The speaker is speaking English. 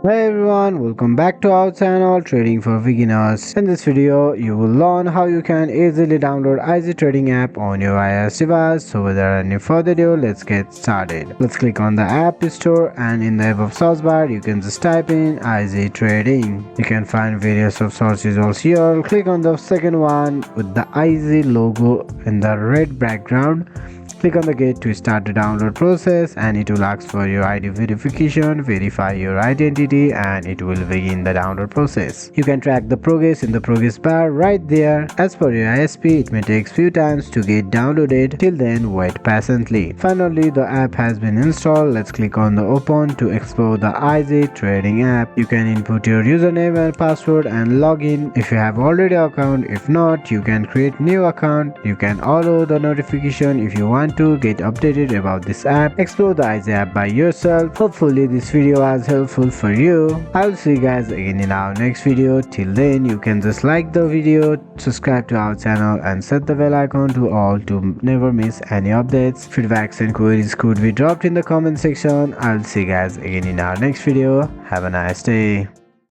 Hey everyone, welcome back to our channel Trading for Beginners. In this video, you will learn how you can easily download IZ Trading app on your iOS device. So without any further ado, let's get started. Let's click on the App Store and in the above search bar, you can just type in IZ Trading. You can find various of search results here. Click on the second one with the IZ logo in the red background. Click on the gate to start the download process and it will ask for your ID verification, verify your identity and it will begin the download process. You can track the progress in the progress bar right there. As per your ISP, it may take few times to get downloaded. Till then, wait patiently. Finally, the app has been installed. Let's click on the open to explore the IZ Trading app. You can input your username and password and log in if you have already an account. If not, you can create new account. You can allow the notification if you want to get updated about this app. Explore the IZ app by yourself. Hopefully this video was helpful for you. I will see you guys again in our next video. Till then, you can just like the video, subscribe to our channel and set the bell icon to all to never miss any updates. Feedbacks and queries could be dropped in the comment section. I'll see you guys again in our next video. Have a nice day.